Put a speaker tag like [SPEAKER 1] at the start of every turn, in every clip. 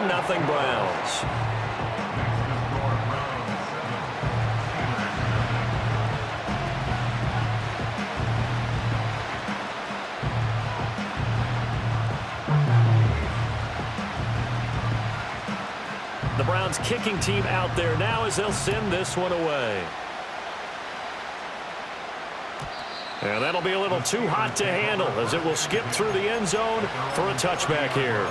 [SPEAKER 1] 10-0 Browns. The Browns kicking team out there now as they'll send this one away. And that'll be a little too hot to handle as it will skip through the end zone for a touchback here.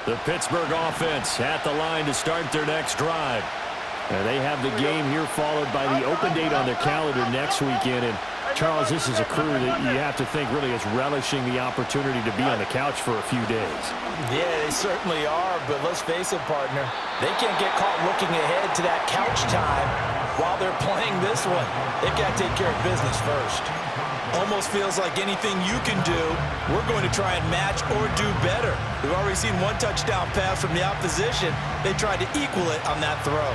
[SPEAKER 1] The Pittsburgh offense at the line to start their next drive. And they have the game here followed by the open date on their calendar next weekend. And Charles, this is a crew that you have to think really is relishing the opportunity to be on the couch for a few days.
[SPEAKER 2] Yeah, they certainly are, but let's face it, partner. They can't get caught looking ahead to that couch time while they're playing this one. They've got to take care of business first. Almost feels like anything you can do, we're going to try and match or do better. We've already seen one touchdown pass from the opposition. They tried to equal it on that throw.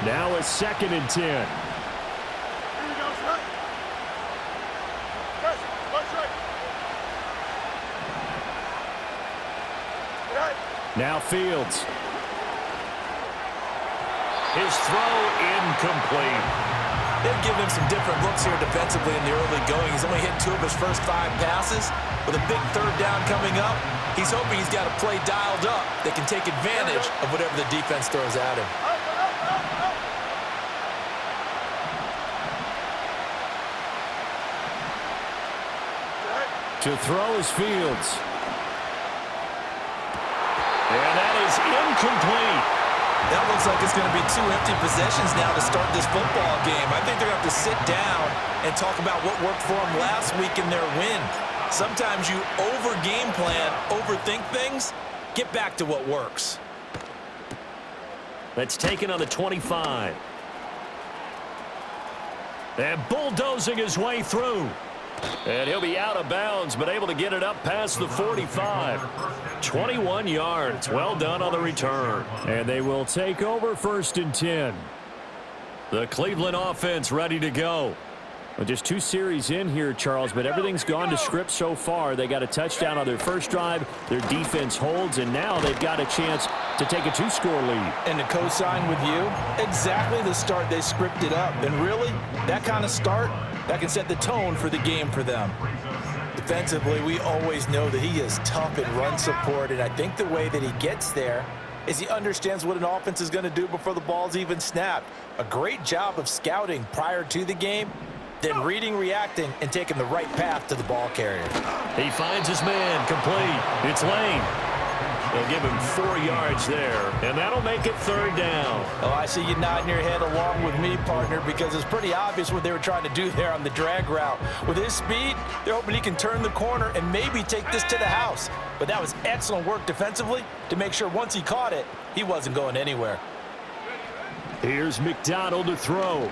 [SPEAKER 1] Now a 2nd and 10. Now Fields. His throw incomplete.
[SPEAKER 2] They've given him some different looks here defensively in the early going. He's only hit 2 of his first 5 passes. With a big 3rd down coming up, he's hoping he's got a play dialed up that can take advantage of whatever the defense throws at him.
[SPEAKER 1] To throw is Fields. And that is incomplete.
[SPEAKER 2] That looks like it's going to be 2 empty possessions now to start this football game. I think they're going to have to sit down and talk about what worked for them last week in their win. Sometimes you over-game plan, overthink things, get back to what works.
[SPEAKER 1] That's taken on the 25. And bulldozing his way through. And he'll be out of bounds, but able to get it up past the 45. 21 yards. Well done on the return. And they will take over 1st and 10. The Cleveland offense ready to go. Well, just 2 series in here, Charles, but everything's gone to script so far. They got a touchdown on their first drive. Their defense holds, and now they've got a chance to take a 2-score lead.
[SPEAKER 2] And to co-sign with you, exactly the start they scripted up. And really, that kind of start, that can set the tone for the game for them. Defensively, we always know that he is tough in run support, and I think the way that he gets there is he understands what an offense is going to do before the ball's even snapped. A great job of scouting prior to the game, then reading, reacting, and taking the right path to the ball carrier.
[SPEAKER 1] He finds his man, complete. It's Lane. They'll give him 4 yards there, and that'll make it 3rd down.
[SPEAKER 2] Oh, I see you nodding your head along with me, partner, because it's pretty obvious what they were trying to do there on the drag route. With his speed, they're hoping he can turn the corner and maybe take this to the house. But that was excellent work defensively to make sure once he caught it, he wasn't going anywhere.
[SPEAKER 1] Here's McDonald to throw.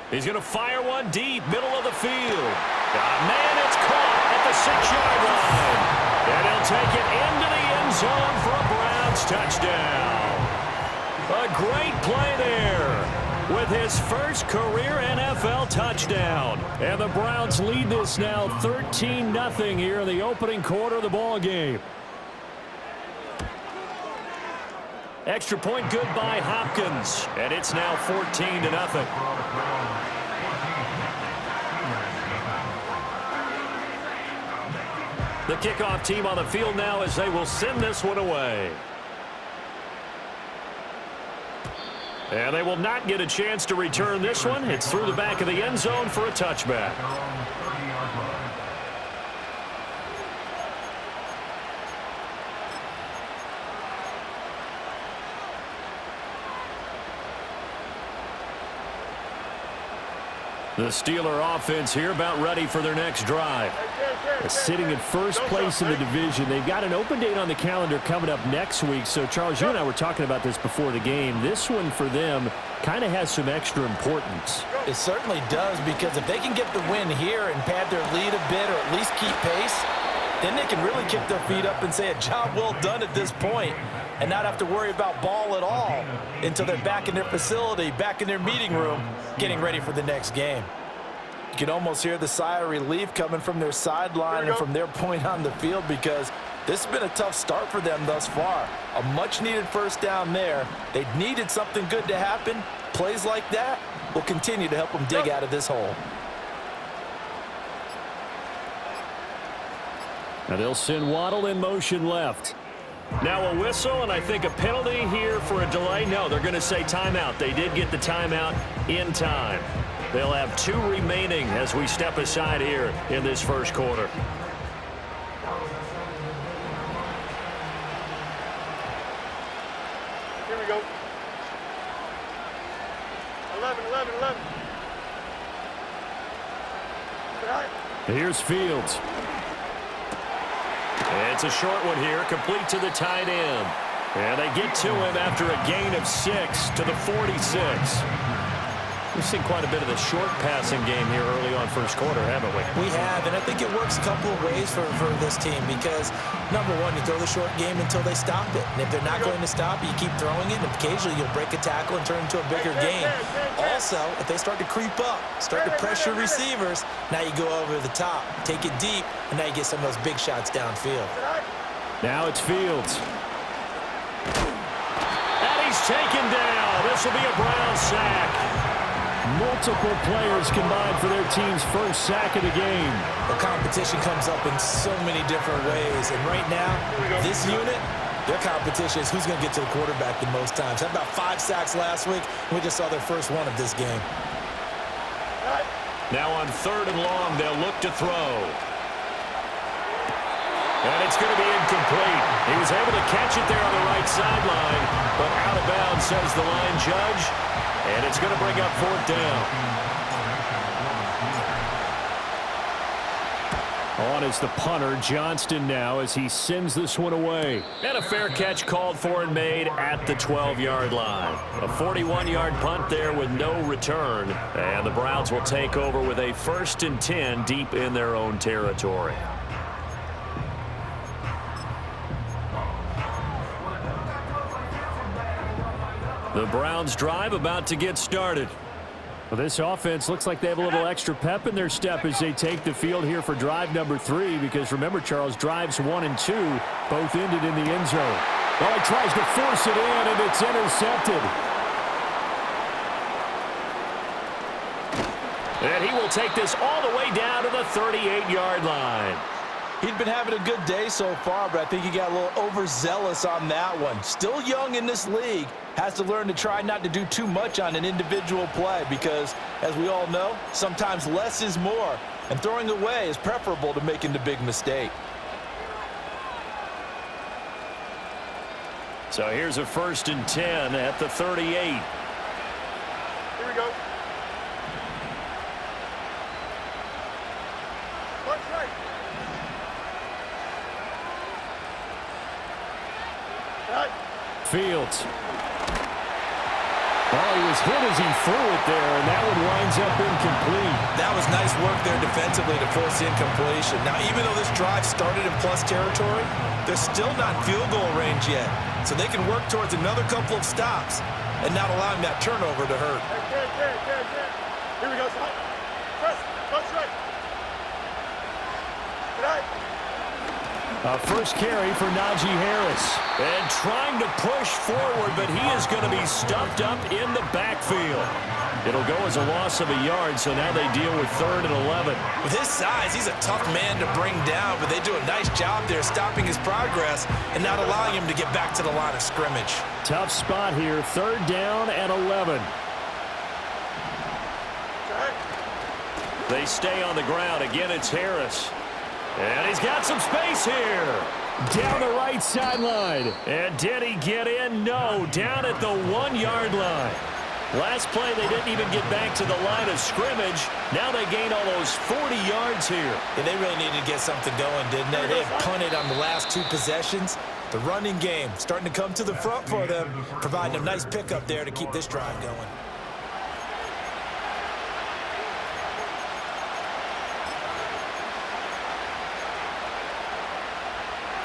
[SPEAKER 1] He's going to fire one deep, middle of the field. Man, it's caught at the 6-yard line. And he'll take it into the end zone for a Browns touchdown. A great play there with his first career NFL touchdown. And the Browns lead this now 13-0 here in the opening quarter of the ball game. Extra point good by Hopkins. And it's now 14-0. The kickoff team on the field now as they will send this one away. And they will not get a chance to return this one. It's through the back of the end zone for a touchback. The Steeler offense here about ready for their next drive. Sitting in first place in the division. They've got an open date on the calendar coming up next week. So, Charles, you and I were talking about this before the game. This one for them kind of has some extra importance.
[SPEAKER 2] It certainly does, because if they can get the win here and pad their lead a bit or at least keep pace, then they can really kick their feet up and say a job well done at this point and not have to worry about ball at all until they're back in their facility, back in their meeting room, getting ready for the next game. You can almost hear the sigh of relief coming from their sideline and from their point on the field, because this has been a tough start for them thus far. A much-needed first down there. They needed something good to happen. Plays like that will continue to help them dig out of this hole.
[SPEAKER 1] Now they'll send Waddle in motion left. Now a whistle, and I think a penalty here for a delay. No, they're going to say timeout. They did get the timeout in time. They'll have 2 remaining as we step aside here in this first quarter.
[SPEAKER 3] Here we go. 11.
[SPEAKER 1] Here's Fields. It's a short one here, complete to the tight end. And they get to him after a gain of 6 to the 46. We've seen quite a bit of the short passing game here early on first quarter, haven't we?
[SPEAKER 2] We have, and I think it works a couple of ways for this team, because, number one, you throw the short game until they stop it. And if they're not going to stop it, you keep throwing it, and occasionally you'll break a tackle and turn it into a bigger game. Also, if they start to creep up, start to pressure receivers, now you go over the top, take it deep, and now you get some of those big shots downfield.
[SPEAKER 1] Now it's Fields. And he's taken down. This will be a Brown sack. Multiple players combined for their team's first sack of the game.
[SPEAKER 2] The competition comes up in so many different ways, and right now, this unit, their competition is who's going to get to the quarterback the most times. Had about 5 sacks last week, and we just saw their first one of this game.
[SPEAKER 1] Now on 3rd and long, they'll look to throw. And it's going to be incomplete. He was able to catch it there on the right sideline, but out of bounds, says the line judge. And it's going to bring up 4th down. On is the punter, Johnston, now as he sends this one away. And a fair catch called for and made at the 12-yard line. A 41-yard punt there with no return. And the Browns will take over with a 1st and 10 deep in their own territory. The Browns drive about to get started. Well, this offense looks like they have a little extra pep in their step as they take the field here for drive number 3, because remember, Charles, drives 1 and 2 both ended in the end zone. Well, he tries to force it in, and it's intercepted. And he will take this all the way down to the 38-yard line.
[SPEAKER 2] He'd been having a good day so far, but I think he got a little overzealous on that one. Still young in this league. Has to learn to try not to do too much on an individual play, because, as we all know, sometimes less is more. And throwing away is preferable to making the big mistake.
[SPEAKER 1] So here's a 1st and 10 at the 38.
[SPEAKER 3] Here we go. Punch right.
[SPEAKER 1] Fields. Oh, he was hit as he threw it there, and that one winds up incomplete.
[SPEAKER 2] That was nice work there defensively to force the incompletion. Now, even though this drive started in plus territory, they're still not field goal range yet. So they can work towards another couple of stops and not allowing that turnover to hurt.
[SPEAKER 3] Here we go, son. Press, punch right.
[SPEAKER 1] First carry for Najee Harris. And trying to push forward, but he is going to be stuffed up in the backfield. It'll go as a loss of a yard, so now they deal with 3rd and 11.
[SPEAKER 2] With his size, he's a tough man to bring down, but they do a nice job there stopping his progress and not allowing him to get back to the line of scrimmage.
[SPEAKER 1] Tough spot here, 3rd down and 11. They stay on the ground. Again, it's Harris. And he's got some space here. Down the right sideline. And did he get in? No. Down at the 1-yard line. Last play, they didn't even get back to the line of scrimmage. Now they gain almost 40 yards here.
[SPEAKER 2] Yeah, they really needed to get something going, didn't they? They had punted on the last 2 possessions. The running game starting to come to the front for them, providing a nice pickup there to keep this drive going.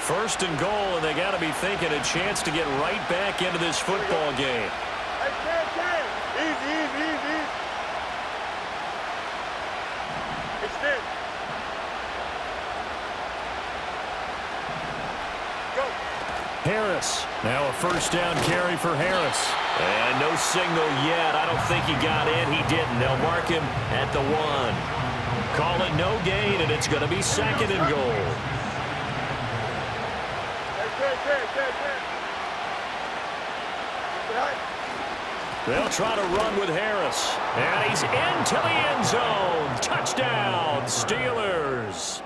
[SPEAKER 1] First and goal, and they got to be thinking a chance to get right back into this football game.
[SPEAKER 3] Easy. in. Go.
[SPEAKER 1] Harris. Now a first down carry for Harris. And no signal yet. I don't think he got in. He didn't. They'll mark him at the 1. Call it no gain, and it's going to be 2nd and goal. They'll try to run with Harris. And he's into the end zone. Touchdown, Steelers.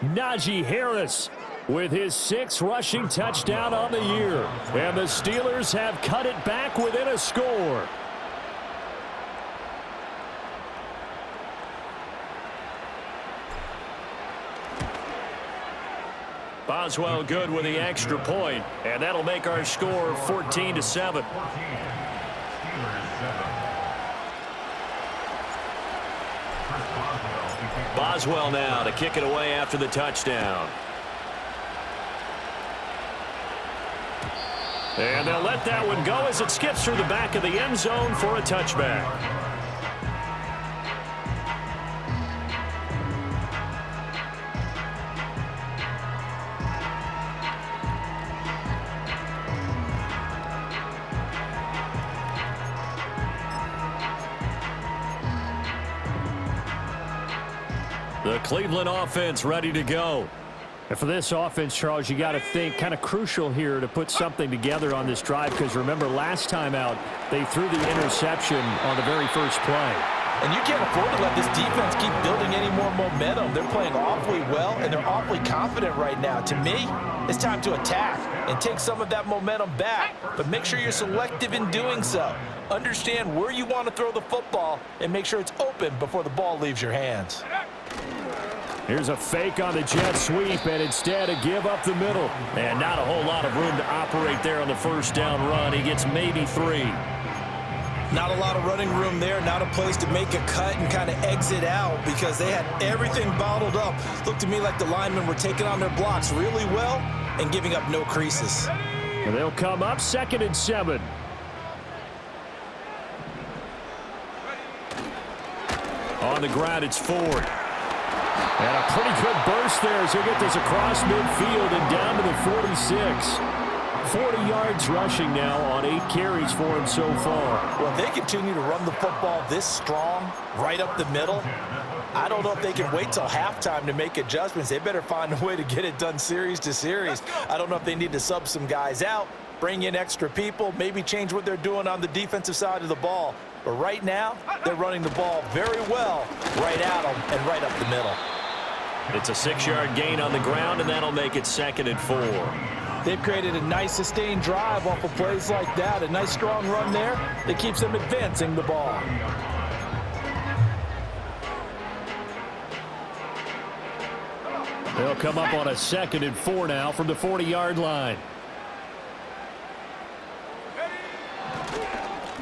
[SPEAKER 1] Najee Harris with his 6th rushing touchdown on the year. And the Steelers have cut it back within a score. Boswell good with the extra point, and that'll make our score 14-7. Boswell now to kick it away after the touchdown. And they'll let that one go as it skips through the back of the end zone for a touchback. The Cleveland offense ready to go. And for this offense, Charles, you got to think kind of crucial here to put something together on this drive, because remember last time out they threw the interception on the very first play.
[SPEAKER 2] And you can't afford to let this defense keep building any more momentum. They're playing awfully well, and they're awfully confident right now. To me, it's time to attack and take some of that momentum back, but make sure you're selective in doing so. Understand where you want to throw the football and make sure it's open before the ball leaves your hands.
[SPEAKER 1] Here's a fake on the jet sweep, and instead a give up the middle. And not a whole lot of room to operate there on the first down run. He gets maybe 3.
[SPEAKER 2] Not a lot of running room there, not a place to make a cut and kind of exit out because they had everything bottled up. Looked to me like the linemen were taking on their blocks really well and giving up no creases.
[SPEAKER 1] And they'll come up 2nd and 7. On the ground, it's Ford. And a pretty good burst there as he'll get this across midfield and down to the 46. 40 yards rushing now on 8 carries for him so far.
[SPEAKER 2] Well, if they continue to run the football this strong, right up the middle, I don't know if they can wait till halftime to make adjustments. They better find a way to get it done series to series. I don't know if they need to sub some guys out, bring in extra people, maybe change what they're doing on the defensive side of the ball. But right now, they're running the ball very well right at them and right up the middle.
[SPEAKER 1] It's a 6-yard gain on the ground, and that'll make it 2nd and 4.
[SPEAKER 2] They've created a nice sustained drive off of plays like that. A nice strong run there that keeps them advancing the ball.
[SPEAKER 1] They'll come up on a 2nd and 4 now from the 40-yard line.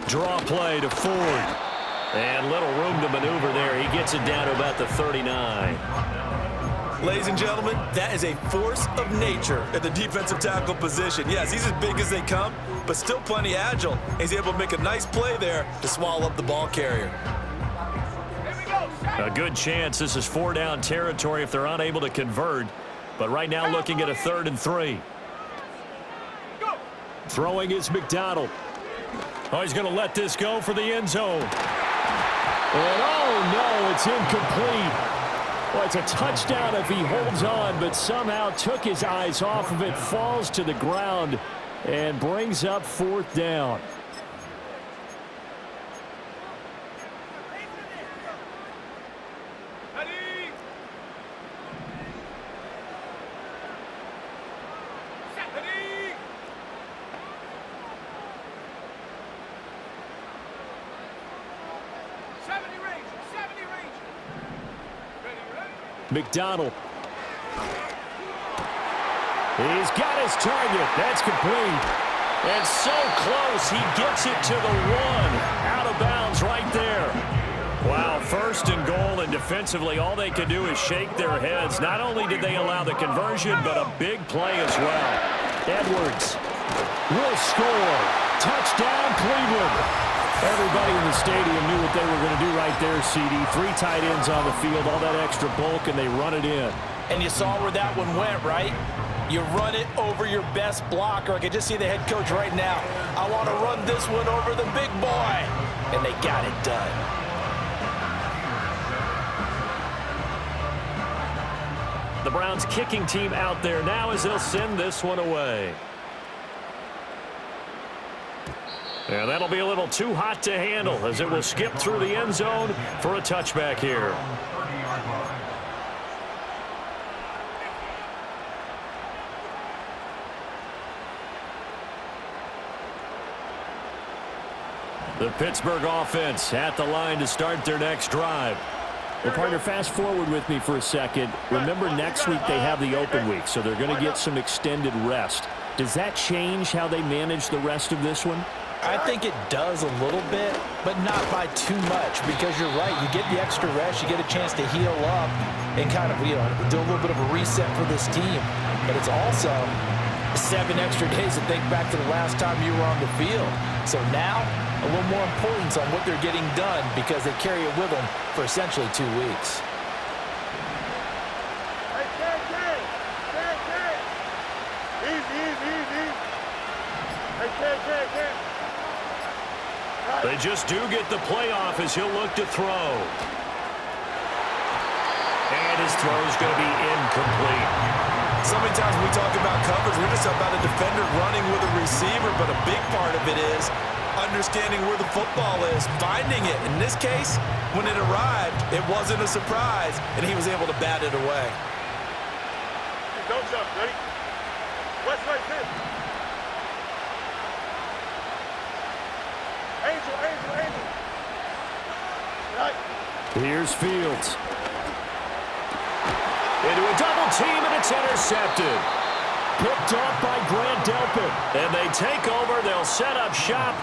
[SPEAKER 1] Draw play to Ford. And little room to maneuver there. He gets it down to about the 39.
[SPEAKER 2] Ladies and gentlemen, that is a force of nature at the defensive tackle position. Yes, he's as big as they come, but still plenty agile. He's able to make a nice play there to swallow up the ball carrier.
[SPEAKER 1] A good chance this is 4-down territory if they're unable to convert. But right now looking at a 3rd and 3. Throwing is McDonald. Oh, he's going to let this go for the end zone. And oh no, it's incomplete. Well, it's a touchdown if he holds on, but somehow took his eyes off of it, falls to the ground, and brings up 4th down. McDonald. He's got his target. That's complete. And so close, he gets it to the 1. Out of bounds right there. Wow, 1st and goal, and defensively all they could do is shake their heads. Not only did they allow the conversion, but a big play as well. Edwards will score. Touchdown, Cleveland. Everybody in the stadium knew what they were going to do right there, CD. 3 tight ends on the field, all that extra bulk, and they run it in.
[SPEAKER 2] And you saw where that one went, right? You run it over your best blocker. I can just see the head coach right now. I want to run this one over the big boy. And they got it done.
[SPEAKER 1] The Browns kicking team out there now as they'll send this one away. And that'll be a little too hot to handle as it will skip through the end zone for a touchback here. The Pittsburgh offense at the line to start their next drive. Well, partner, fast forward with me for a second. Remember, next week they have the open week, so they're going to get some extended rest. Does that change how they manage the rest of this one?
[SPEAKER 2] I think it does a little bit, but not by too much, because you're right. You get the extra rest, you get a chance to heal up and kind of, do a little bit of a reset for this team. But it's also 7 extra days to think back to the last time you were on the field. So now, a little more importance on what they're getting done because they carry it with them for essentially 2 weeks.
[SPEAKER 1] They just do get the playoff as he'll look to throw. And his throw is going to be incomplete.
[SPEAKER 2] So many times when we talk about coverage, we're just about a defender running with a receiver, but a big part of it is understanding where the football is, finding it. In this case, when it arrived, it wasn't a surprise, and he was able to bat it away.
[SPEAKER 3] Don't jump, ready? West right here. Angel, Angel, Angel. Right.
[SPEAKER 1] Here's Fields. Into a double team, and it's intercepted. Picked off by Grant Delpit. And they take over. They'll set up shop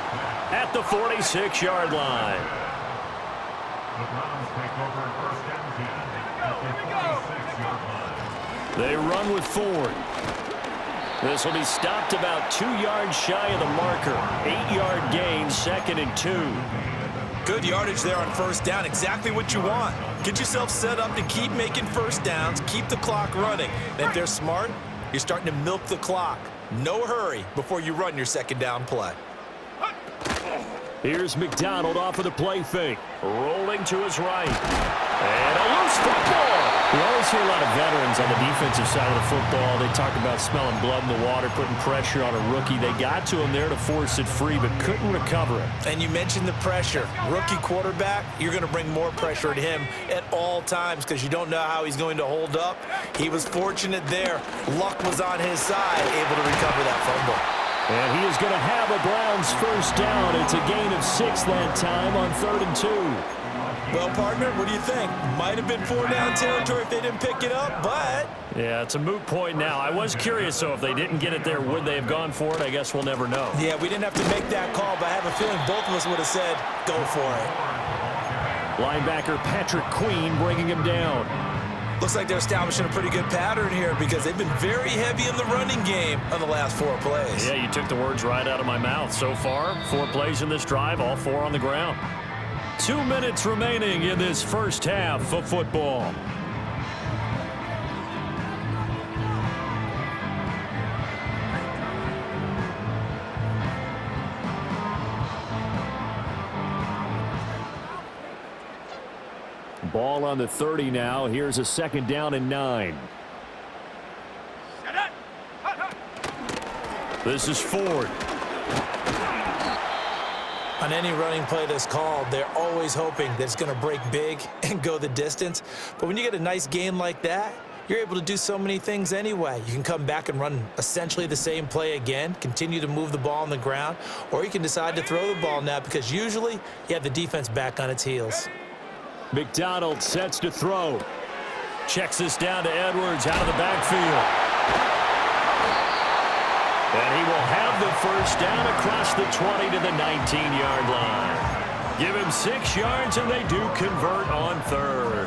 [SPEAKER 1] at the 46-yard line.
[SPEAKER 4] The Browns take over first down at the 46-yard line.
[SPEAKER 1] They run with Ford. This will be stopped about 2 yards shy of the marker. 8-yard gain, 2nd and 2.
[SPEAKER 2] Good yardage there on first down. Exactly what you want. Get yourself set up to keep making first downs, keep the clock running. And if they're smart, you're starting to milk the clock. No hurry before you run your second down play.
[SPEAKER 1] Here's McDonald off of the play fake. Rolling to his right. And a loose football. We always hear a lot of veterans on the defensive side of the football. They talk about smelling blood in the water, putting pressure on a rookie. They got to him there to force it free, but couldn't recover it.
[SPEAKER 2] And you mentioned the pressure. Rookie quarterback, you're going to bring more pressure at him at all times because you don't know how he's going to hold up. He was fortunate there. Luck was on his side, able to recover that fumble.
[SPEAKER 1] And he is going to have a Browns first down. It's a gain of 6 that time on 3rd and 2.
[SPEAKER 2] Well, partner, what do you think? Might have been 4-down territory if they didn't pick it up, but...
[SPEAKER 1] Yeah, it's a moot point now. I was curious, though, if they didn't get it there, would they have gone for it? I guess we'll never know.
[SPEAKER 2] Yeah, we didn't have to make that call, but I have a feeling both of us would have said, go for it.
[SPEAKER 1] Linebacker Patrick Queen bringing him down.
[SPEAKER 2] Looks like they're establishing a pretty good pattern here because they've been very heavy in the running game on the last 4 plays.
[SPEAKER 1] Yeah, you took the words right out of my mouth. So far, 4 plays in this drive, all 4 on the ground. 2 minutes remaining in this first half of football. Ball on the 30 now. Here's a 2nd down and 9. This is Ford.
[SPEAKER 2] On any running play that's called, they're always hoping that it's going to break big and go the distance. But when you get a nice gain like that, you're able to do so many things anyway. You can come back and run essentially the same play again, continue to move the ball on the ground, or you can decide to throw the ball now because usually you have the defense back on its heels.
[SPEAKER 1] McDonald sets to throw. Checks this down to Edwards out of the backfield. And he will have the first down across the 20 to the 19-yard line. Give him 6 yards, and they do convert on 3rd.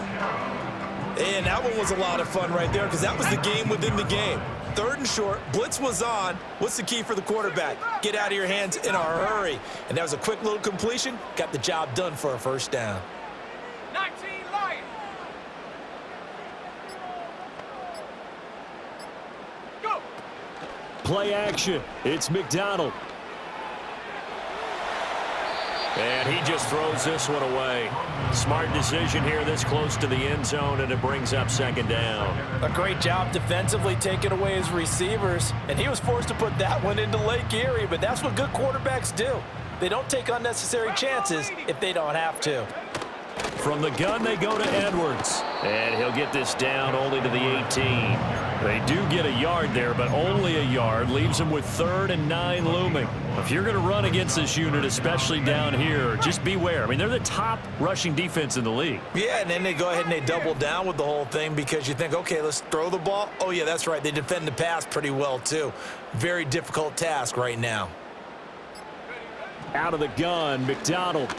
[SPEAKER 2] And that one was a lot of fun right there because that was the game within the game. 3rd and short. Blitz was on. What's the key for the quarterback? Get out of your hands in a hurry. And that was a quick little completion. Got the job done for a 1st down.
[SPEAKER 3] 19 Lions. Go.
[SPEAKER 1] Play action. It's McDonald. And he just throws this one away. Smart decision here this close to the end zone, and it brings up 2nd down.
[SPEAKER 2] A great job defensively taking away his receivers, and he was forced to put that one into Lake Erie, but that's what good quarterbacks do. They don't take unnecessary chances if they don't have to.
[SPEAKER 1] From the gun, they go to Edwards. And he'll get this down only to the 18. They do get a yard there, but only a yard. Leaves them with 3rd and 9 looming. If you're going to run against this unit, especially down here, just beware. I mean, they're the top rushing defense in the league.
[SPEAKER 2] Yeah, and then they go ahead and they double down with the whole thing because you think, okay, let's throw the ball. Oh, yeah, that's right. They defend the pass pretty well, too. Very difficult task right now.
[SPEAKER 1] Out of the gun, McDonald.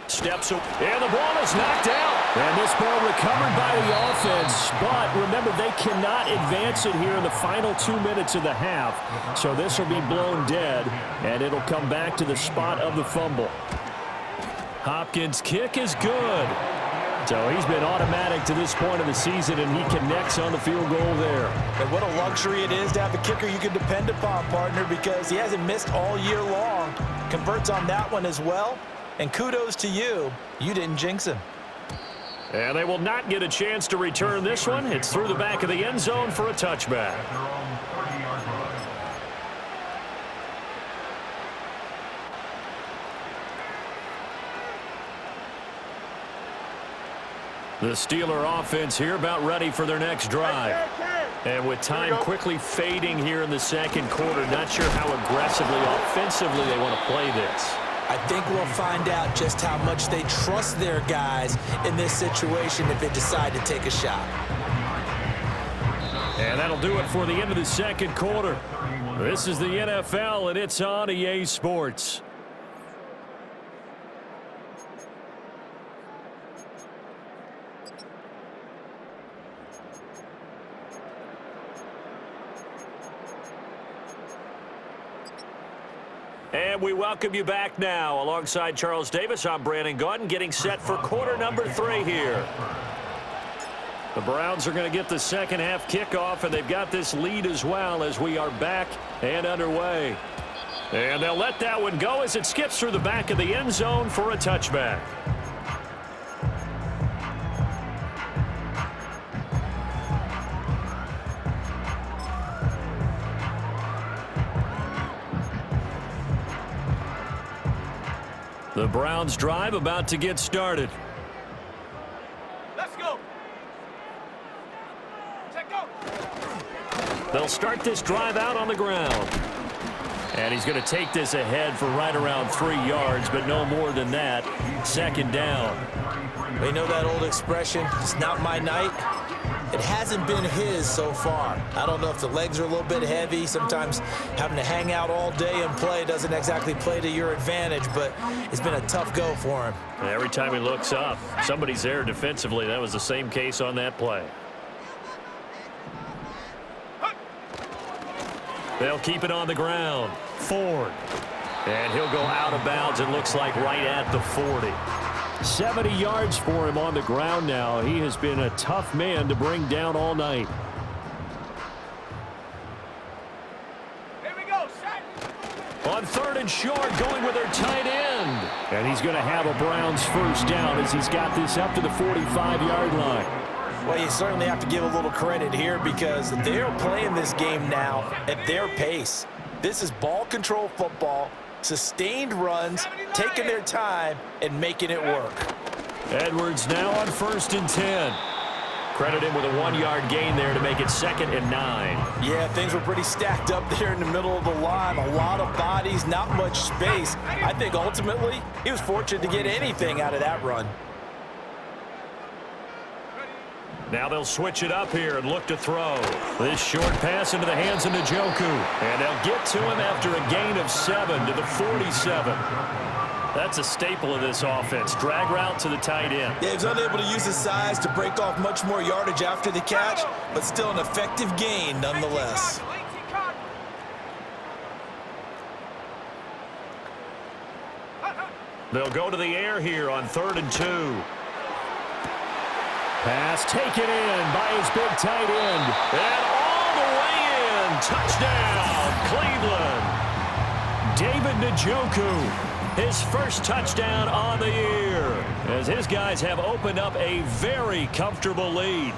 [SPEAKER 1] Steps up, and the ball is knocked out. And this ball recovered by the offense, but remember, they cannot advance it here in the final 2 minutes of the half. So this will be blown dead, and it'll come back to the spot of the fumble. Hopkins' kick is good. So he's been automatic to this point of the season, and he connects on the field goal there.
[SPEAKER 2] And what a luxury it is to have a kicker you can depend upon, partner, because he hasn't missed all year long. Converts on that one as well. And kudos to you. You didn't jinx him.
[SPEAKER 1] And they will not get a chance to return this one. It's through the back of the end zone for a touchback. The Steeler offense here about ready for their next drive. And with time quickly fading here in the 2nd quarter, not sure how aggressively, offensively they want to play this.
[SPEAKER 2] I think we'll find out just how much they trust their guys in this situation if they decide to take a shot.
[SPEAKER 1] And that'll do it for the end of the 2nd quarter. This is the NFL, and it's on EA Sports. And we welcome you back now. Alongside Charles Davis, I'm Brandon Gaudin, getting set for quarter number 3 here. The Browns are going to get the 2nd half kickoff, and they've got this lead as well as we are back and underway. And they'll let that one go as it skips through the back of the end zone for a touchback. The Browns drive about to get started.
[SPEAKER 3] Let's go. Check go.
[SPEAKER 1] They'll start this drive out on the ground. And he's going to take this ahead for right around 3 yards, but no more than that. 2nd down.
[SPEAKER 2] They know that old expression, it's not my night. It hasn't been his so far. I don't know if the legs are a little bit heavy. Sometimes having to hang out all day and play doesn't exactly play to your advantage, but it's been a tough go for him.
[SPEAKER 1] Every time he looks up, somebody's there defensively. That was the same case on that play. They'll keep it on the ground. Ford. And he'll go out of bounds, it looks like right at the 40. 70 yards for him on the ground now. He has been a tough man to bring down all night.
[SPEAKER 3] Here we go, set.
[SPEAKER 1] On 3rd and short, going with their tight end. And he's going to have a Browns 1st down as he's got this up to the 45-yard line.
[SPEAKER 2] Well, you certainly have to give a little credit here because they're playing this game now at their pace. This is ball control football. Sustained runs, taking their time, and making it work.
[SPEAKER 1] Edwards now on 1st and 10. Credit him with a 1-yard gain there to make it 2nd and 9.
[SPEAKER 2] Yeah, things were pretty stacked up there in the middle of the line. A lot of bodies, not much space. I think ultimately he was fortunate to get anything out of that run.
[SPEAKER 1] Now they'll switch it up here and look to throw. This short pass into the hands of Njoku. And they'll get to him after a gain of 7 to the 47. That's a staple of this offense. Drag route to the tight end.
[SPEAKER 2] Yeah, he's unable to use his size to break off much more yardage after the catch, but still an effective gain nonetheless.
[SPEAKER 1] They'll go to the air here on 3rd and 2. Pass taken in by his big tight end. And all the way in. Touchdown, Cleveland. David Njoku, his first touchdown on the year, as his guys have opened up a very comfortable lead.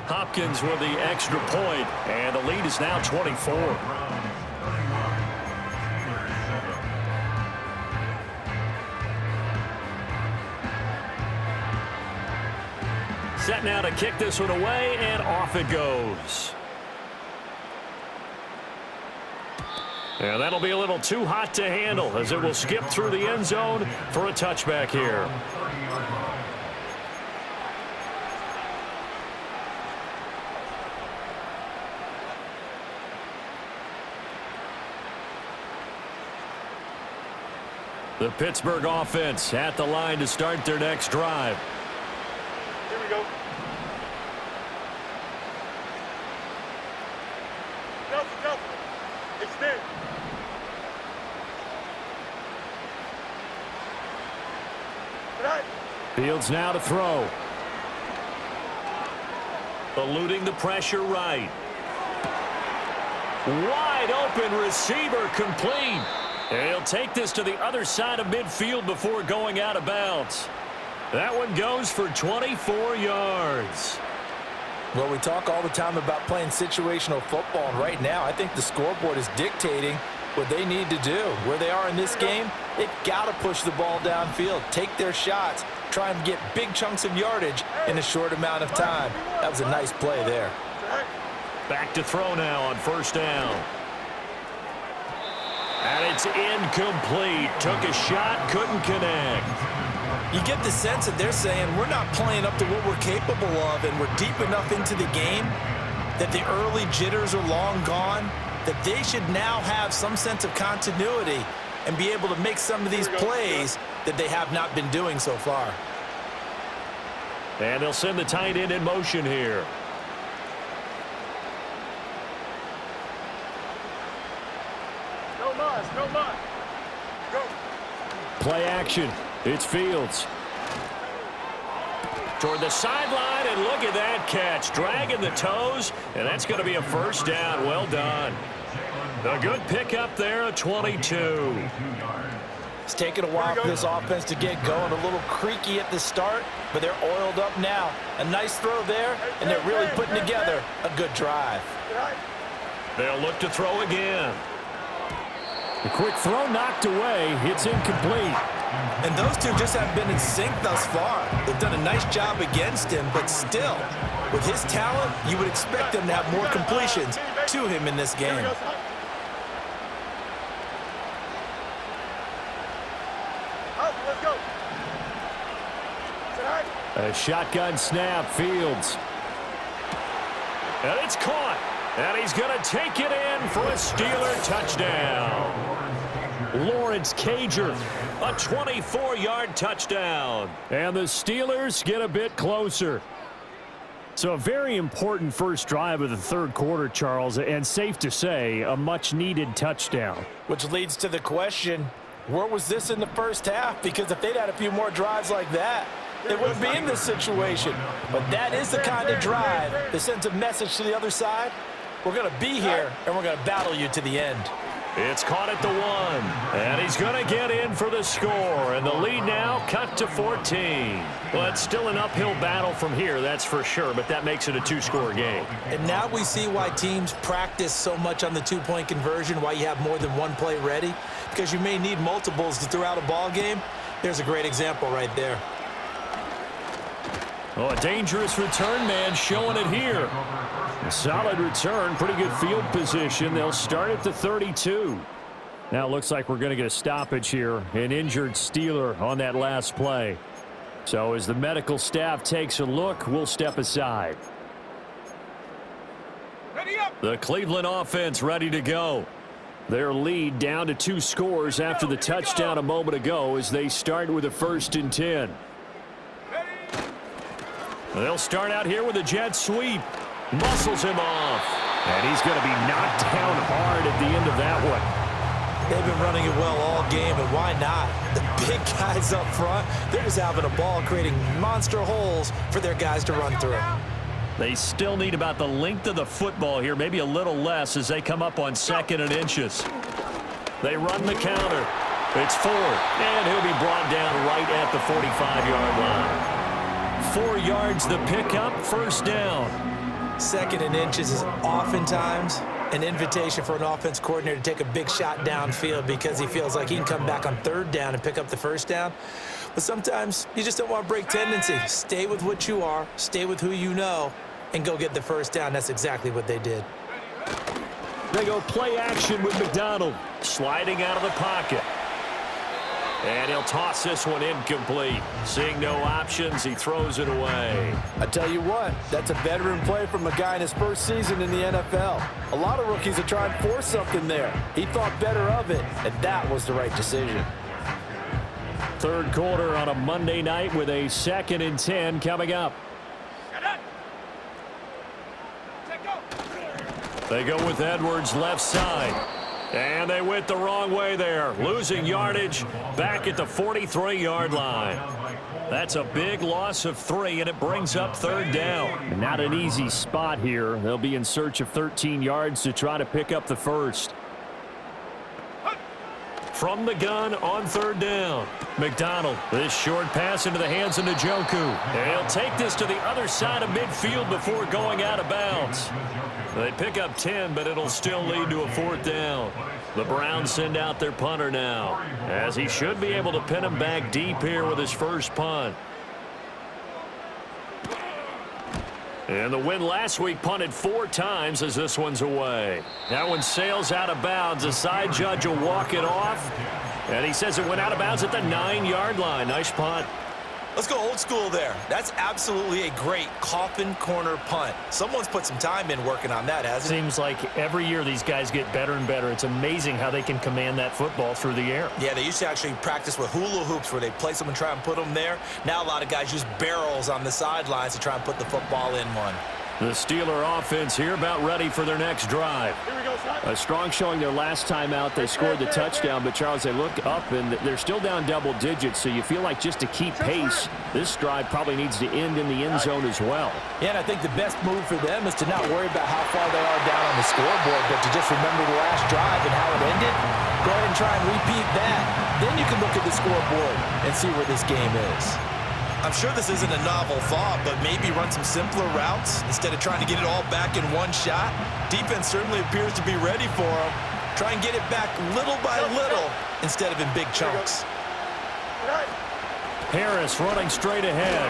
[SPEAKER 1] Hopkins with the extra point, and the lead is now 24. Set now to kick this one away, and off it goes. And that'll be a little too hot to handle, as it will skip through the end zone for a touchback here. The Pittsburgh offense at the line to start their next drive.
[SPEAKER 3] Here we go. Delta. Extend.
[SPEAKER 1] Fields now to throw. Eluding the pressure right. Wide open receiver complete. And he'll take this to the other side of midfield before going out of bounds. That one goes for 24 yards.
[SPEAKER 2] Well, we talk all the time about playing situational football, and right now I think the scoreboard is dictating what they need to do. Where they are in this game, they've got to push the ball downfield, take their shots, try and get big chunks of yardage in a short amount of time. That was a nice play there.
[SPEAKER 1] Back to throw now on 1st down. And it's incomplete. Took a shot, couldn't connect.
[SPEAKER 2] You get the sense that they're saying we're not playing up to what we're capable of, and we're deep enough into the game that the early jitters are long gone, that they should now have some sense of continuity and be able to make some of these plays that they have not been doing so far.
[SPEAKER 1] And they'll send the tight end in motion here.
[SPEAKER 3] No muss. Go.
[SPEAKER 1] Play action. It's Fields. Toward the sideline, and look at that catch. Dragging the toes, and that's going to be a 1st down. Well done. A good pickup there at 22.
[SPEAKER 2] It's taken a while for this offense to get going. A little creaky at the start, but they're oiled up now. A nice throw there, and they're really putting together a good drive.
[SPEAKER 1] They'll look to throw again. A quick throw knocked away. It's incomplete.
[SPEAKER 2] And those two just haven't been in sync thus far. They've done a nice job against him, but still, with his talent, you would expect them to have more completions to him in this game.
[SPEAKER 3] Let's go.
[SPEAKER 1] A shotgun snap, Fields. And it's caught. And he's going to take it in for a Steeler touchdown. Lawrence Cager, a 24-yard touchdown. And the Steelers get a bit closer. So a very important first drive of the 3rd quarter, Charles, and safe to say, a much-needed touchdown.
[SPEAKER 2] Which leads to the question, where was this in the first half? Because if they'd had a few more drives like that, they wouldn't be in this situation. But that is the kind of drive that sends a message to the other side. We're going to be here, and we're going to battle you to the end.
[SPEAKER 1] It's caught at the 1, and he's going to get in for the score, and the lead now cut to 14. Well, it's still an uphill battle from here, that's for sure, but that makes it a 2-score game.
[SPEAKER 2] And now we see why teams practice so much on the 2-point conversion, why you have more than one play ready, because you may need multiples to throw out a ball game. There's a great example right there.
[SPEAKER 1] Oh, a dangerous return man showing it here. A solid return, pretty good field position. They'll start at the 32. Now it looks like we're going to get a stoppage here. An injured Steeler on that last play. So as the medical staff takes a look, we'll step aside.
[SPEAKER 3] Ready up.
[SPEAKER 1] The Cleveland offense ready to go. Their lead down to 2 scores after the touchdown a moment ago as they start with a 1st and 10. They'll start out here with a jet sweep. Muscles him off. And he's going to be knocked down hard at the end of that one.
[SPEAKER 2] They've been running it well all game, and why not? The big guys up front, they're just having a ball creating monster holes for their guys to run through.
[SPEAKER 1] They still need about the length of the football here, maybe a little less as they come up on 2nd and inches. They run the counter. It's Ford, and he'll be brought down right at the 45-yard line. 4 yards the pickup, 1st down.
[SPEAKER 2] 2nd and inches is oftentimes an invitation for an offense coordinator to take a big shot downfield because he feels like he can come back on 3rd down and pick up the 1st down. But sometimes you just don't want to break tendency. Stay with what you are, stay with who you know, and go get the 1st down. That's exactly what they did.
[SPEAKER 1] They go play action with McDonald, sliding out of the pocket. And he'll toss this one incomplete. Seeing no options, he throws it away.
[SPEAKER 5] I tell you what, that's a veteran play from a guy in his 1st season in the NFL. A lot of rookies are trying to force something there. He thought better of it, and that was the right decision.
[SPEAKER 1] 3rd quarter on a Monday night with a 2nd and 10 coming up. They go with Edwards left side. And they went the wrong way there. Losing yardage back at the 43-yard line. That's a big loss of 3, and it brings up 3rd down. Not an easy spot here. They'll be in search of 13 yards to try to pick up the 1st. From the gun on 3rd down. McDonald, this short pass into the hands of Njoku. He'll take this to the other side of midfield before going out of bounds. They pick up 10, but it'll still lead to a 4th down. The Browns send out their punter now, as he should be able to pin him back deep here with his 1st punt. And the win last week punted 4 times as this one's away. That one sails out of bounds. The side judge will walk it off. And he says it went out of bounds at the 9-yard line. Nice punt.
[SPEAKER 2] Let's go old school there. That's absolutely a great coffin corner punt. Someone's put some time in working on that, hasn't it?
[SPEAKER 1] Seems like every year these guys get better and better. It's amazing how they can command that football through the air.
[SPEAKER 2] Yeah, they used to actually practice with hula hoops where they play someone and try and put them there. Now a lot of guys use barrels on the sidelines to try and put the football in one.
[SPEAKER 1] The Steeler offense here about ready for their next drive.
[SPEAKER 3] Here we go, son.
[SPEAKER 1] A strong showing their last time out. They scored the touchdown, but Charles, they look up and they're still down double digits, so you feel like just to keep pace, this drive probably needs to end in the end zone as well.
[SPEAKER 2] Yeah, and I think the best move for them is to not worry about how far they are down on the scoreboard, but to just remember the last drive and how it ended. Go ahead and try and repeat that. Then you can look at the scoreboard and see where this game is. I'm sure this isn't a novel thought, but maybe run some simpler routes instead of trying to get it all back in one shot. Defense certainly appears to be ready for them. Try and get it back little by little instead of in big chunks.
[SPEAKER 1] Harris running straight ahead.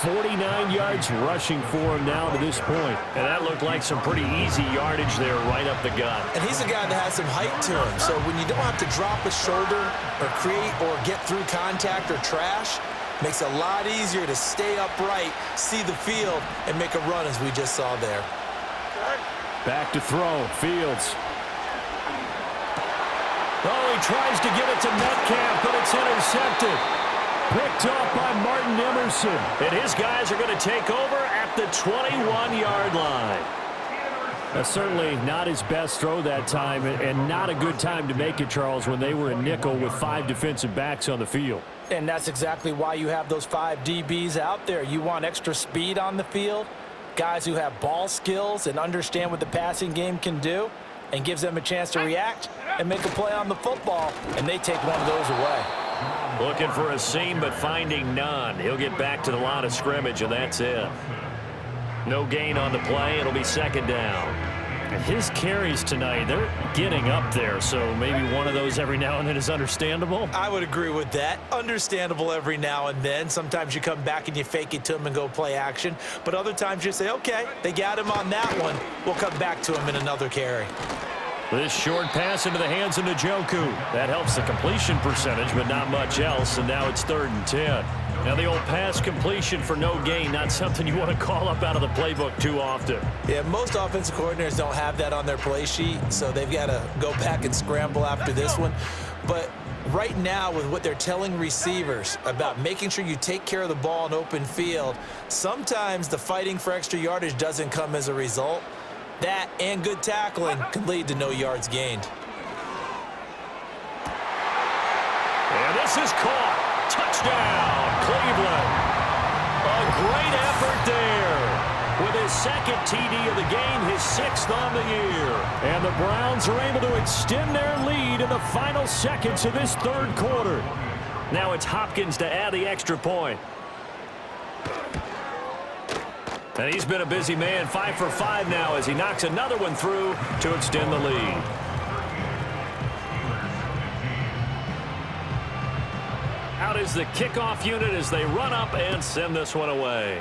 [SPEAKER 1] 49 yards rushing for him now to this point. And that looked like some pretty easy yardage there right up the gut.
[SPEAKER 2] And he's a guy that has some height to him. So when you don't have to drop a shoulder or create or get through contact or trash, makes it a lot easier to stay upright, see the field, and make a run as we just saw there.
[SPEAKER 1] Back to throw. Fields. Oh, he tries to get it to Metcalf, but it's intercepted. Picked off by Martin Emerson. And his guys are going to take over at the 21-yard line. That's certainly not his best throw that time, and not a good time to make it, Charles, when they were in nickel with 5 defensive backs on the field.
[SPEAKER 2] And that's exactly why you have those 5 DBs out there. You want extra speed on the field, guys who have ball skills and understand what the passing game can do, and gives them a chance to react and make a play on the football, and they take one of those away.
[SPEAKER 1] Looking for a seam, but finding none. He'll get back to the line of scrimmage, and that's it. No gain on the play. It'll be 2nd down. And his carries tonight, they're getting up there, so maybe one of those every now and then is understandable.
[SPEAKER 2] I would agree with that. Understandable every now and then. Sometimes you come back and you fake it to them and go play action. But other times you say, okay, they got him on that one. We'll come back to him in another carry.
[SPEAKER 1] This short pass into the hands of Njoku. That helps the completion percentage, but not much else, and now it's 3rd and 10. Now the old pass completion for no gain, not something you want to call up out of the playbook too often.
[SPEAKER 2] Yeah, most offensive coordinators don't have that on their play sheet, so they've got to go back and scramble after this one. But right now, with what they're telling receivers about making sure you take care of the ball in open field, sometimes the fighting for extra yardage doesn't come as a result. That and good tackling can lead to no yards gained.
[SPEAKER 1] And this is caught. Touchdown, Cleveland. A great effort there. With his second TD of the game, his 6th on the year. And the Browns are able to extend their lead in the final seconds of this third quarter. Now it's Hopkins to add the extra point. And he's been a busy man, 5 for 5 now as he knocks another one through to extend the lead. Out is the kickoff unit as they run up and send this one away.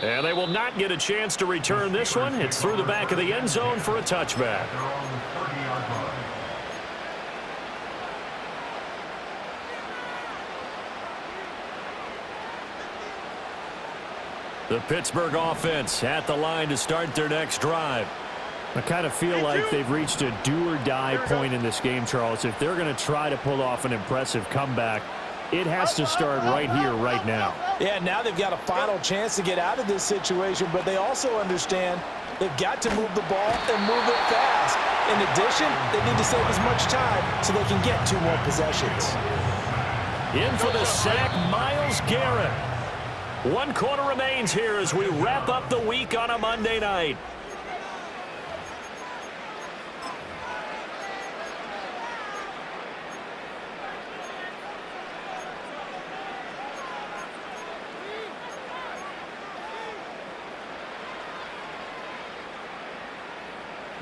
[SPEAKER 1] And they will not get a chance to return this one. It's through the back of the end zone for a touchback. The Pittsburgh offense at the line to start their next drive. I kind of feel like they've reached a do-or-die point in this game, Charles. If they're going to try to pull off an impressive comeback, it has to start right here, right now.
[SPEAKER 5] Yeah, now they've got a final chance to get out of this situation, but they also understand they've got to move the ball and move it fast. In addition, they need to save as much time so they can get 2 more possessions.
[SPEAKER 1] In for the sack, Myles Garrett. 1 quarter remains here as we wrap up the week on a Monday night.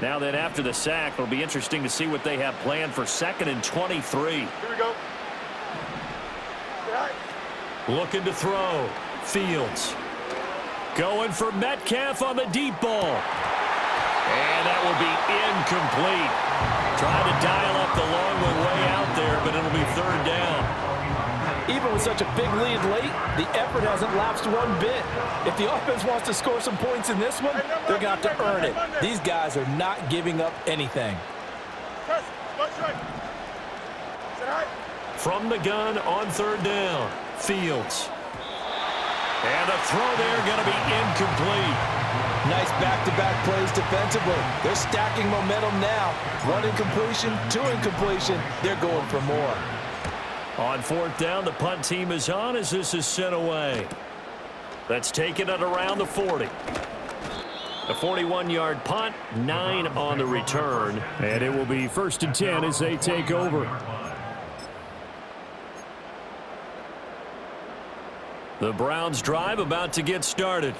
[SPEAKER 1] Now then, after the sack, it'll be interesting to see what they have planned for 2nd and 23.
[SPEAKER 3] Here we go.
[SPEAKER 1] Looking to throw. Fields. Going for Metcalf on the deep ball. And that will be incomplete. Trying to dial up the long one way out there, but it'll be 3rd down.
[SPEAKER 5] Even with such a big lead late, the effort hasn't lapsed one bit. If the offense wants to score some points in this one, they're going to have to earn it. These guys are not giving up anything.
[SPEAKER 1] From the gun on 3rd down, Fields. And the throw there going to be incomplete.
[SPEAKER 5] Nice back-to-back plays defensively. They're stacking momentum now. 1 incompletion, 2 incompletion. They're going for more.
[SPEAKER 1] On 4th down, the punt team is on as this is sent away. That's taken at around the 40. A 41-yard punt, 9 on the return. And it will be 1st and 10 as they take over. The Browns drive about to get started.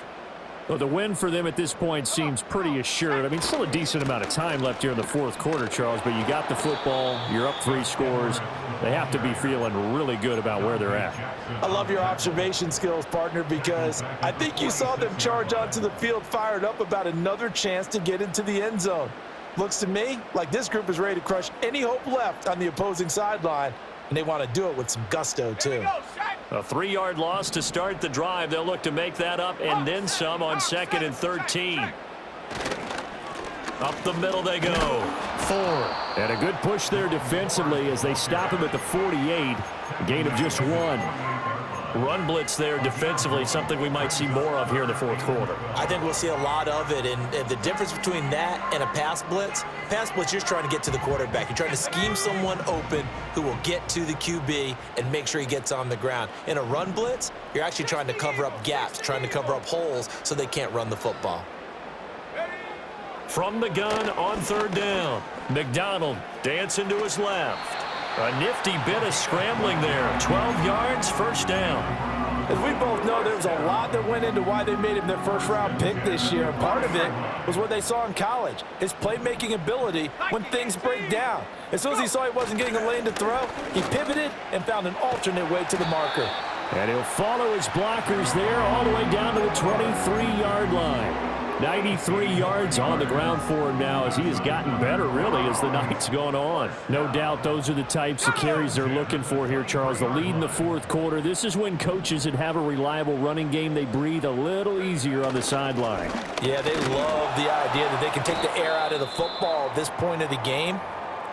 [SPEAKER 1] Well, the win for them at this point seems pretty assured. I mean, still a decent amount of time left here in the 4th quarter, Charles, but you got the football, you're up 3 scores. They have to be feeling really good about where they're at.
[SPEAKER 5] I love your observation skills, partner, because I think you saw them charge onto the field fired up about another chance to get into the end zone. Looks to me like this group is ready to crush any hope left on the opposing sideline, and they want to do it with some gusto, too.
[SPEAKER 1] A 3-yard loss to start the drive. They'll look to make that up and then some on 2nd and 13. Up the middle they go. 4. And a good push there defensively as they stop him at the 48. A gain of just 1. Run blitz there defensively, something we might see more of here in the 4th quarter.
[SPEAKER 2] I think we'll see a lot of it, and the difference between that and a pass blitz, you're trying to get to the quarterback. You're trying to scheme someone open who will get to the QB and make sure he gets on the ground. In a run blitz, you're actually trying to cover up gaps, trying to cover up holes so they can't run the football.
[SPEAKER 1] From the gun on 3rd down, McDonald dancing to his left. A nifty bit of scrambling there. 12 yards, 1st down.
[SPEAKER 5] As we both know, there was a lot that went into why they made him their 1st-round pick this year. And part of it was what they saw in college, his playmaking ability when things break down. As soon as he saw he wasn't getting a lane to throw, he pivoted and found an alternate way to the marker.
[SPEAKER 1] And he'll follow his blockers there all the way down to the 23-yard line. 93 yards on the ground for him now as he has gotten better, really, as the night's gone on. No doubt those are the types of carries they're looking for here, Charles. The lead in the fourth quarter. This is when coaches that have a reliable running game, they breathe a little easier on the sideline.
[SPEAKER 2] Yeah, they love the idea that they can take the air out of the football at this point of the game.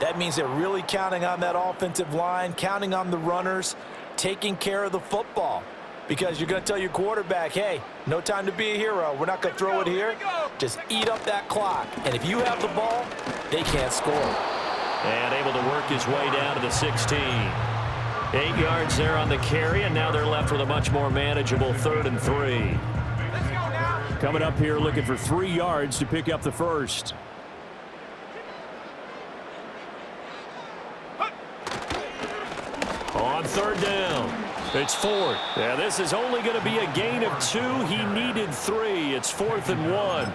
[SPEAKER 2] That means they're really counting on that offensive line, counting on the runners, taking care of the football. Because you're going to tell your quarterback, hey, no time to be a hero. We're not going to throw it here. Just eat up that clock. And if you have the ball, they can't score.
[SPEAKER 1] And able to work his way down to the 16. 8 yards there on the carry, and now they're left with a much more manageable 3rd and 3. Coming up here looking for 3 yards to pick up the first. On 3rd down. It's 4th. Yeah, this is only going to be a gain of 2. He needed 3. It's 4th and 1.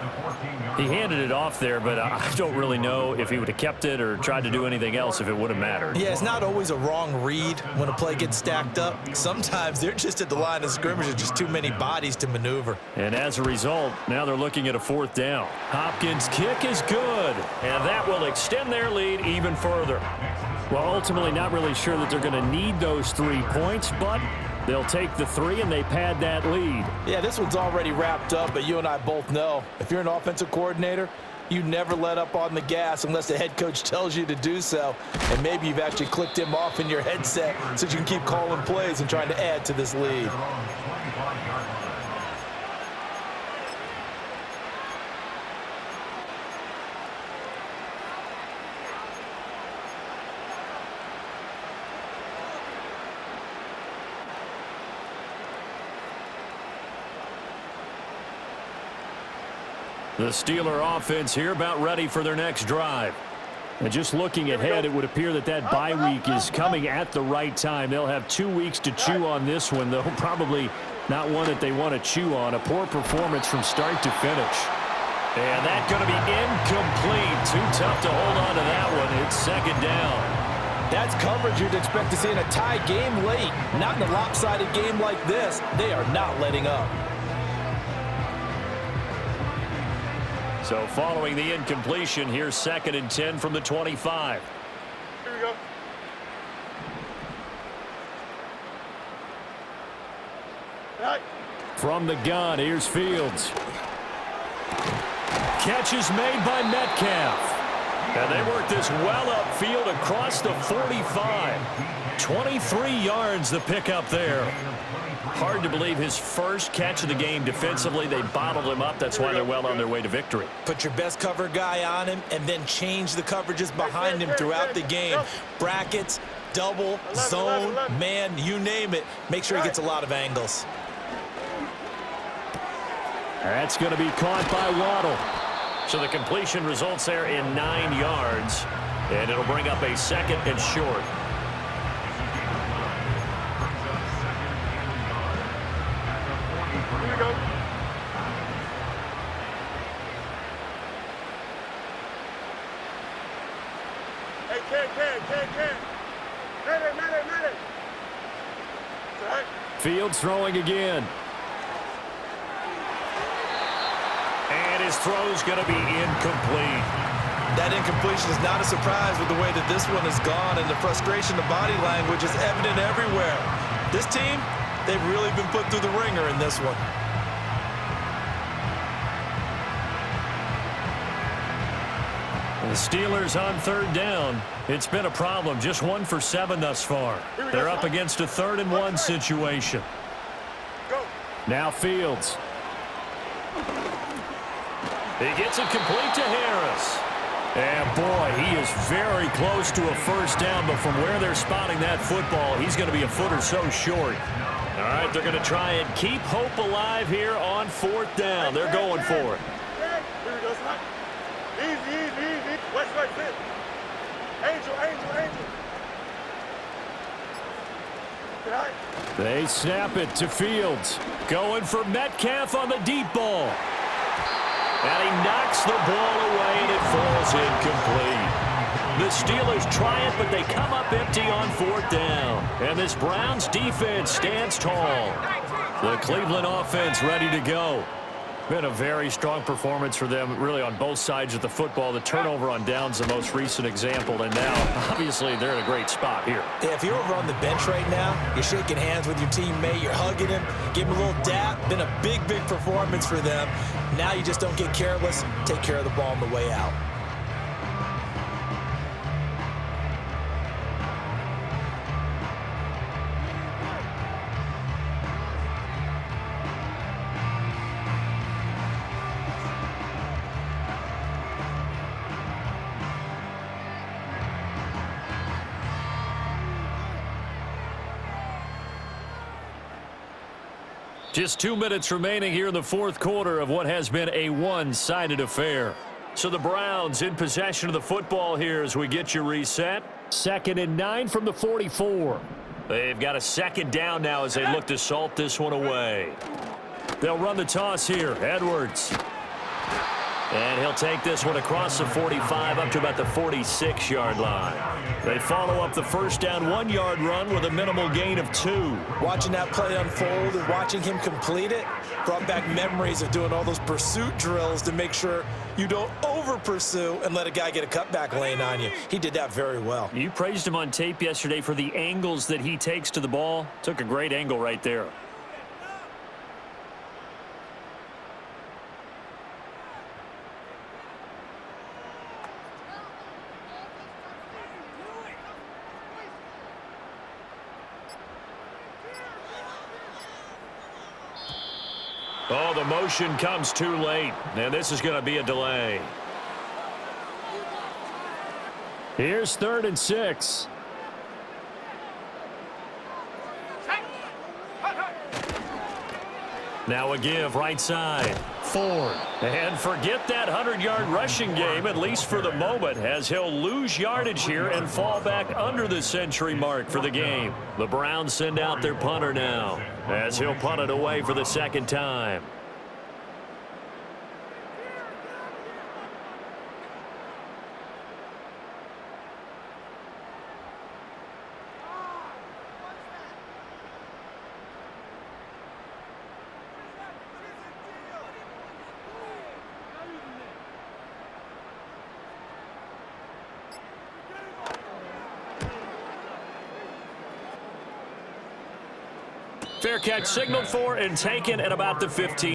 [SPEAKER 1] He handed it off there, but I don't really know if he would have kept it or tried to do anything else if it would have mattered.
[SPEAKER 2] Yeah, it's not always a wrong read when a play gets stacked up. Sometimes they're just at the line of scrimmage. There's just too many bodies to maneuver.
[SPEAKER 1] And as a result, now they're looking at a 4th down. Hopkins' kick is good, and that will extend their lead even further. Well, ultimately not really sure that they're going to need those 3 points, but they'll take the 3 and they pad that lead.
[SPEAKER 2] Yeah, this one's already wrapped up, but you and I both know if you're an offensive coordinator, you never let up on the gas unless the head coach tells you to do so. And maybe you've actually clicked him off in your headset so you can keep calling plays and trying to add to this lead.
[SPEAKER 1] The Steeler offense here about ready for their next drive. And just looking ahead, it would appear that that bye week is coming at the right time. They'll have 2 weeks to chew on this one, though probably not one that they want to chew on. A poor performance from start to finish. And that's going to be incomplete. Too tough to hold on to that one. It's 2nd down.
[SPEAKER 2] That's coverage you'd expect to see in a tie game late. Not in a lopsided game like this. They are not letting up.
[SPEAKER 1] So following the incompletion, here's 2nd and 10 from the 25.
[SPEAKER 3] Here we go. Right.
[SPEAKER 1] From the gun, here's Fields. Catch is made by Metcalf. And they work this well upfield across the 45. 23 yards the pickup there. Hard to believe his first catch of the game defensively. They bottled him up. That's why they're well on their way to victory.
[SPEAKER 2] Put your best cover guy on him and then change the coverages behind him throughout the game. Brackets, double, zone, man, you name it. Make sure he gets a lot of angles.
[SPEAKER 1] That's going to be caught by Waddle. So the completion results there in 9 yards. And it'll bring up a 2nd and short.
[SPEAKER 3] Here we go. Hey, Ken. Minute. All right.
[SPEAKER 1] Fields throwing again. And his throw's going to be incomplete.
[SPEAKER 2] That incompletion is not a surprise with the way that this one has gone, and the frustration, the body language is evident everywhere. This team, they've really been put through the ringer in this one.
[SPEAKER 1] The Steelers on 3rd down. It's been a problem. Just 1 for 7 thus far. They're up against a 3rd and 1 situation.
[SPEAKER 3] Go.
[SPEAKER 1] Now Fields. He gets it complete to Harris. And boy, he is very close to a first down, but from where they're spotting that football, he's going to be a foot or so short. All right, they're going to try and keep hope alive here on 4th down. They're going for it.
[SPEAKER 3] Here we go, son. Easy. West, fit. Angel. Good eye.
[SPEAKER 1] They snap it to Fields. Going for Metcalf on the deep ball. And he knocks the ball away, and it falls incomplete. The Steelers try it, but they come up empty on 4th down. And this Browns defense stands tall. The Cleveland offense ready to go. Been a very strong performance for them, really, on both sides of the football. The turnover on downs, the most recent example, and now, obviously, they're in a great spot here.
[SPEAKER 2] Yeah, if you're over on the bench right now, you're shaking hands with your teammate, you're hugging him, give him a little dap. Been a big, big performance for them. Now you just don't get careless. Take care of the ball on the way out.
[SPEAKER 1] Just 2 minutes remaining here in the fourth quarter of what has been a one-sided affair. So the Browns in possession of the football here as we get you reset. 2nd and 9 from the 44. They've got a second down now as they look to salt this one away. They'll run the toss here. Edwards. And he'll take this one across the 45 up to about the 46-yard line. They follow up the first down 1-yard run with a minimal gain of 2.
[SPEAKER 2] Watching that play unfold and watching him complete it brought back memories of doing all those pursuit drills to make sure you don't over-pursue and let a guy get a cutback lane on you. He did that very well.
[SPEAKER 1] You praised him on tape yesterday for the angles that he takes to the ball. Took a great angle right there. Oh, the motion comes too late, and this is going to be a delay. Here's 3rd and 6. Now a give right side. Ford. And forget that 100-yard rushing game, at least for the moment, as he'll lose yardage here and fall back under the century mark for the game. The Browns send out their punter now, as he'll punt it away for the second time. Fair catch signaled for and taken at about the 15.